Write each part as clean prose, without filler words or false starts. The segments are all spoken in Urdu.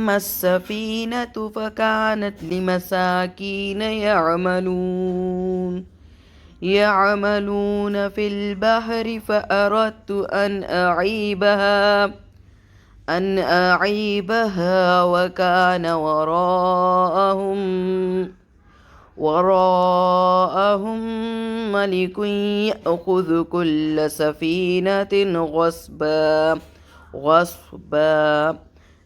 السفينة فكانت لمساكين يعملون في البحر فأردت أن أعيبها وكان وراءهم ملك يأخذ كل سفينة غصبا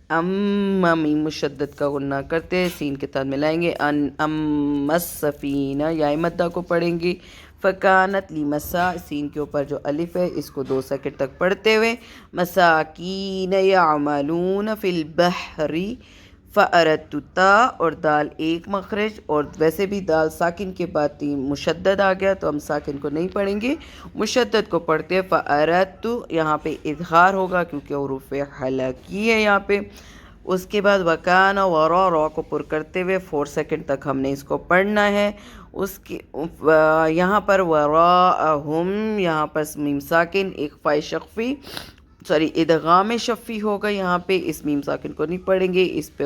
اما میم مشدد کا غنہ کرتے سین کے ساتھ ملائیں گے اما السفینہ یا مدہ کو پڑھیں گے فکانت لمسا سین کے اوپر جو الف ہے اس کو 2 سیکنڈ تک پڑھتے ہوئے مساکین یعملون فی البحر فأردت تا اور دال ایک مخرج اور ویسے بھی دال ساکن کے بعد مشدد آ گیا تو ہم ساکن کو نہیں پڑھیں گے مشدد کو پڑھتے ہیں فأردت یہاں پہ اظہار ہوگا کیونکہ حروف حلقی ہے یہاں پہ اس کے بعد وکان را کو پر کرتے ہوئے 4 سیکنڈ تک ہم نے اس کو پڑھنا ہے اس کی یہاں پر وراءہم یہاں پر میم ساکن ایک فائی شخفی ادغام شفی ہوگا یہاں پہ اس میم ساکن کو نہیں پڑھیں گے اس پہ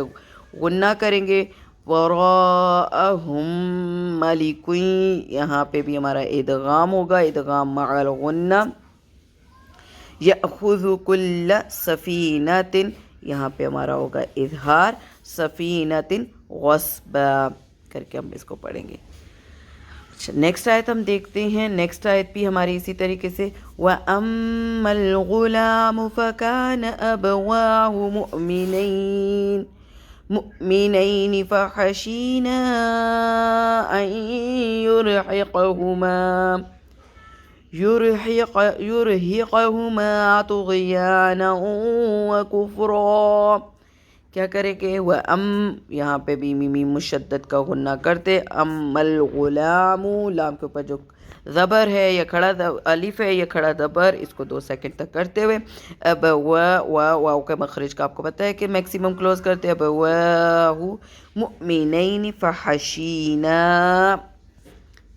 غنہ کریں گے وراءہم ملک یہاں پہ بھی ہمارا ادغام ہوگا ادغام مع الغنہ یأخذ کل سفینۃ یہاں پہ ہمارا ہوگا اظہار سفینۃ غصبا کر کے ہم اس کو پڑھیں گے نیکسٹ آیت ہم دیکھتے ہیں نیکسٹ آیت بھی ہماری اسی طریقے سے وَأَمَّا الْغُلَامُ فَكَانَ أَبَوَاهُ مُؤْمِنَيْنِ فَخَشِينَا أَن يُرْهِقَهُمَا طُغْيَانًا وَكُفْرًا کیا کریں گے یہاں پہ بھی میم مشدد کا غنہ کرتے ام الغلام لام کے اوپر جو زبر ہے یا کھڑا الف ہے یا کھڑا زبر اس کو 2 سیکنڈ تک کرتے ہوئے اب واو کا مخرج کا آپ کو پتہ ہے کہ میکسیمم کلوز کرتے اب مؤمنین فحشینا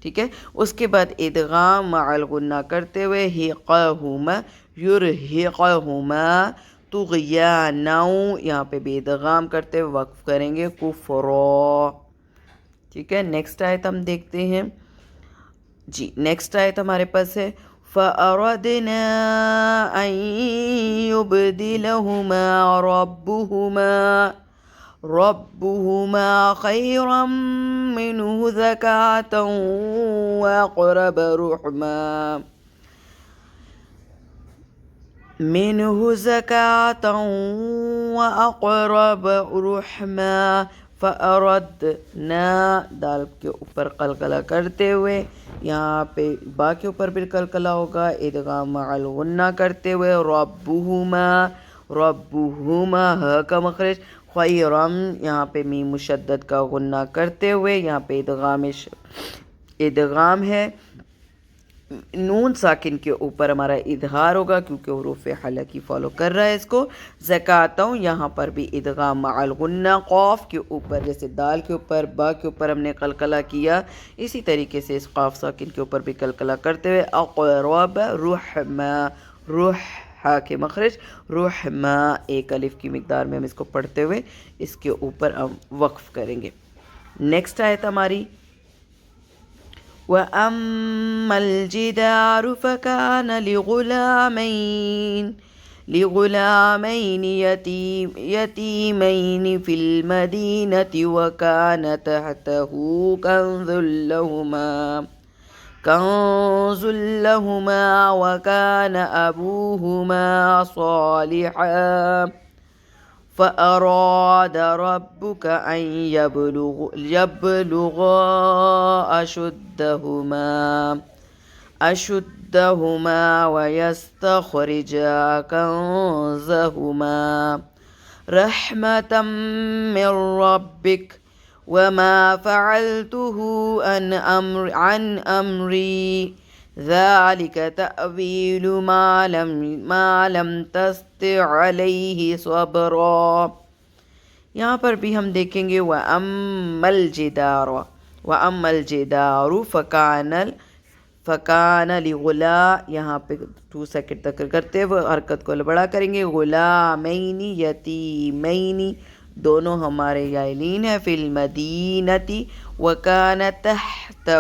ٹھیک ہے اس کے بعد ادغام مع الغنہ کرتے ہوئے ہقہما یرہقہما طغیانا یہاں پہ بھی ادغام کرتے ہوئے وقف کریں گے کفرا ٹھیک ہے نیکسٹ آیت ہم دیکھتے ہیں جی نیکسٹ آیت ہمارے پاس ہے فَأَرَدْنَا أَن يُبْدِلَهُمَا رَبُّهُمَا خَيْرًا مِّنْهُ زَكَاةً وَأَقْرَبَ رُحْمًا فَأَرَدْنَا دال کے اوپر قلقلہ کرتے ہوئے یہاں پہ با کے اوپر بھی قلقلہ ہوگا ادغام مع الغنہ کرتے ہوئے ربہما ہ کا مخرج خیرم یہاں پہ میم مشدد کا غنہ کرتے ہوئے یہاں پہ ادغام ہے نون ساکن کے اوپر ہمارا اظہار ہوگا کیونکہ حروف حلقی فالو کر رہا ہے اس کو زکاتوں یہاں پر بھی ادغام مع الغنہ قاف کے اوپر جیسے دال کے اوپر با کے اوپر ہم نے قلقلہ کیا اسی طریقے سے اس قاف ساکن کے اوپر بھی قلقلہ کرتے ہوئے اقرب رحما ہا کے مخرج رحما ایک الف کی مقدار میں ہم اس کو پڑھتے ہوئے اس کے اوپر ہم وقف کریں گے نیکسٹ آیت ہماری وَأَمَّا الْجِدَارُ فَكَانَ لِغُلَامَيْنِ يَتِيمَيْنِ فِي الْمَدِينَةِ وَكَانَ تَحْتَهُ كنز لهما وكان أبوهما صالحا فأراد ربك أن يبلغا أشدهما ويستخرجا كنزهما رحمة من ربك وما فعلته عن أمري ذلك تأويل ما لم تستطع عليه صبرا یہاں پر بھی ہم دیکھیں گے وَأَمَّا الْجِدَارُ فَكَانَ لِغُلَا یہاں پہ 2 سیکنڈ تک کرتے ہوئے حرکت کو بڑا کریں گے غلامین یتیمین دونوں ہمارے یائلین ہیں، فی المدینتی وکان تحتہ،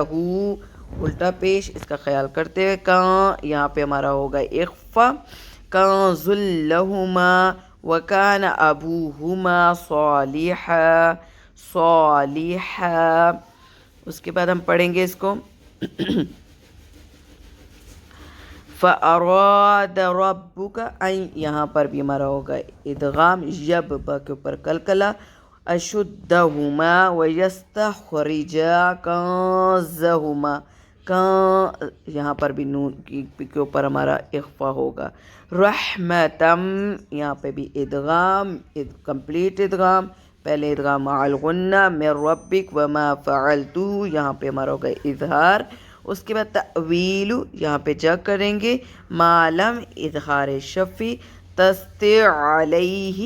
الٹا پیش اس کا خیال کرتے ہوئے کان یہاں پہ ہمارا ہوگا اخفا، کنز لہما وکان ابوہما صالحا، صالحا. اس کے بعد ہم پڑھیں گے اس کو فَأَرَادَ رَبُّكَ أَن، یہاں پر بھی ہمارا ہوگا ادغام، یب با کے اوپر کلکلا، أَشُدَّهُمَا وَيَسْتَخْرِجَا كَنزَهُمَا، کان یہاں پر بھی نون کے اوپر ہمارا اخفا ہوگا. رحمتم، یہاں پہ بھی ادغام، کمپلیٹ ادغام، پہلے ادغام مع الغنہ، من ربک وما فعلتہ، یہاں پہ ہمارا ہوگا اظہار. اس کے بعد تأویل، یہاں پہ جا کریں گے، معلم اظہار شفی، تستع علیہ،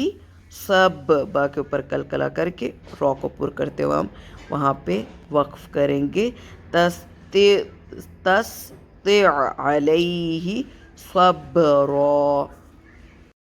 سب با کے اوپر کلکلا کر کے را کو پر کرتے ہوئے ہم وہاں پہ وقف کریں گے. تستع علیہ صبرا،